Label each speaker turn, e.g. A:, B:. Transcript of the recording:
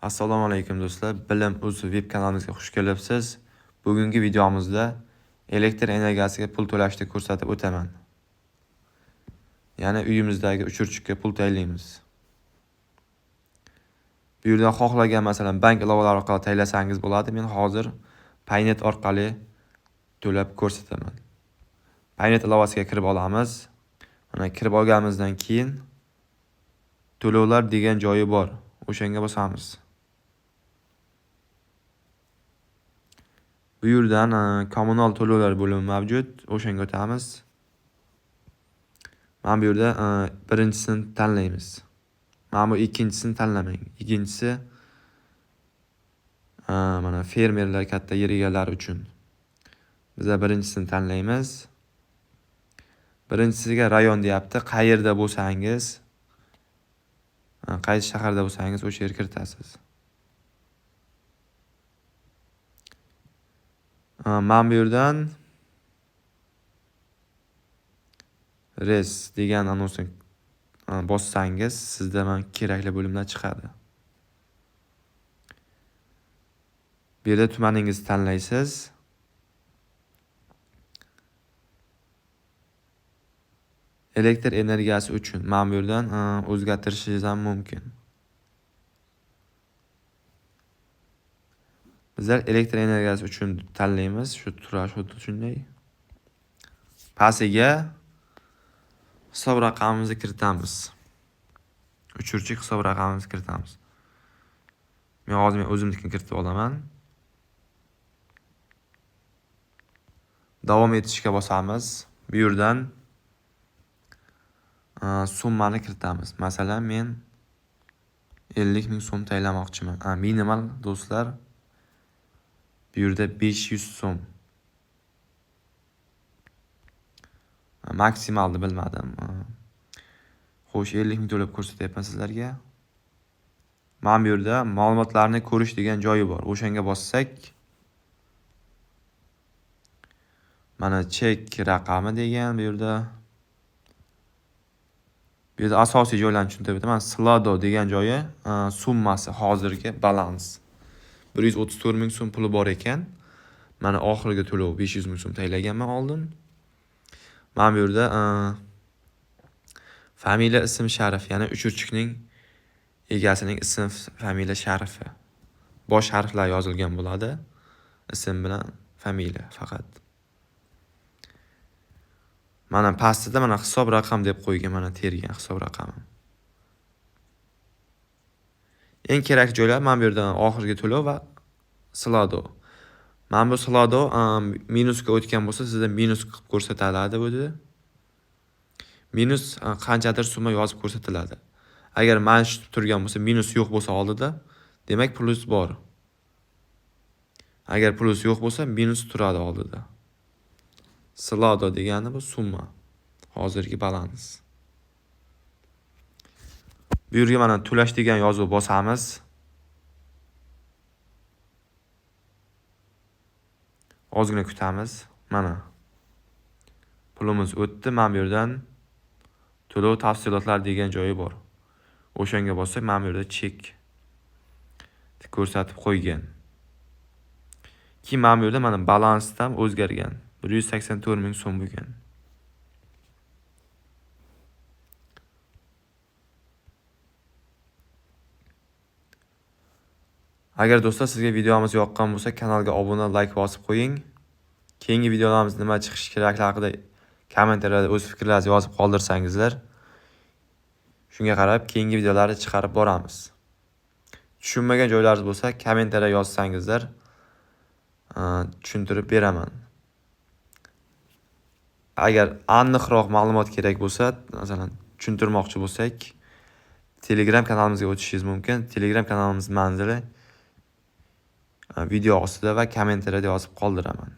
A: Assalomu alaykum do'stlar. Bilim.uz web kanalimizga xush kelibsiz. Bugungi videomizda elektr energiyasiga pul to'lashni ko'rsatib o'taman. Ya'ni uyimizdagi o'chiruvchiga pul taylaymiz. Bu yerda xohlagan masalan bank ilovalari orqali taylasangiz bo'ladi. Men hozir Paynet orqali to'lab ko'rsataman. Paynet ilovasiga kirib olamiz. Mana kirib olganimizdan keyin to'lovlar degan joyi bor. O'shanga bosamiz. Bu yerdan kommunal to'lovlar bo'limi mavjud. O'shanga o'tamiz. Mana bu yerda birinchisini tanlaymiz. Mana bu ikkinchisini tanlamang. Ikkinchisi mana fermerlar, katta yer egalari uchun. Biz birinchisini tanlaymiz. Birinchisiga rayon deyapti. Qayerda bo'lsangiz, qaysi shaharda bo'lsangiz o'sha yerga kiritasiz. Mana bu yerdan res degan anonsni bossangiz, sizda mana kerakli bo'limlar chiqadi. Bu yerda tumaningizni tanlaysiz. Elektr energiyasi uchun mana bu yerdan o'zgartirishingiz ham mumkin. Bizlar elektr energiyasi uchun tanlaymiz. Shu shunday. Pastiga hisob raqamimizni kiritamiz. O'chiruvchi hisob raqamimizni kiritamiz. Men hozir o'zimnikini kiritib olaman. Davom etishga bosamiz. Bu yerdan summani kiritamiz. Masalan, men 50 ming so'm taylamoqchiman. Minimal do'stlar. Bu yerda 500 so'm. Maksimalni bilmadim. Xo'sh, 50 ming to'lab ko'rsatyapman sizlarga. Mana bu yerda ma'lumotlarni ko'rish degan joyi bor. O'shanga bossak, mana chek raqami degan bu yerda. Bu yerda asosiy joylarni tushuntirib o'taman. Slado degan joyi summasi, hozirgi balans. 134 ming so'm puli bor ekan. Mana oxirgi to'lov 500 ming so'm taylaganman oldin. Mana bu yerda familiya, ism, sharif, ya'ni o'chiruvchining egasining ism, familiya, sharifi. Bosh harflar yozilgan bo'ladi. Ism bilan familiya faqat. Mana pastida mana hisob raqam deb qo'ygan, mana tergan hisob raqami. Eng kerakli joylar mana bu yerdan oxirgi to'lov va Slado. Mana bu Slado minusga o'tgan bo'lsa, sizda minus qilib ko'rsatiladi bu yerda. Minus qanchadir summa yozib ko'rsatiladi. Agar mana shu turgan bo'lsa, minus yo'q bo'lsa oldida, demak plus bor. Agar plus yo'q bo'lsa, minus turadi oldida. Slado degani bu summa. Hozirgi balans. Bu yerga mana to'lash degan yozuv bosamiz. Ozgina kutamiz. Mana pulimiz o'tdi. Mana bu yerdan to'lov tafsilotlar degan joyi bor. O'shanga bossak, mana bu yerda chek ko'rsatib qo'ygan. Keyin mana bu yerda mana balans ham o'zgargan. 184 ming so'm bo'lgan. Agar do'stlar sizga videomiz yoqqan bo'lsa, kanalga obuna, like bosib qo'ying. Keyingi videolarimiz nima chiqishi kerakligi haqida kommentariyada o'z fikrlaringizni yozib qoldirsangizlar, shunga qarab keyingi videolarni chiqarib boramiz. Tushunmagan joylaringiz bo'lsa, kommentariyada yozsangizlar, tushuntirib beraman. Agar aniqroq ma'lumot kerak bo'lsa, masalan, tushuntirmoqchi bo'lsak, Telegram kanalimizga o'tishingiz mumkin. Telegram kanalimiz manzili video ostida va kommentariyada yozib qoldiraman.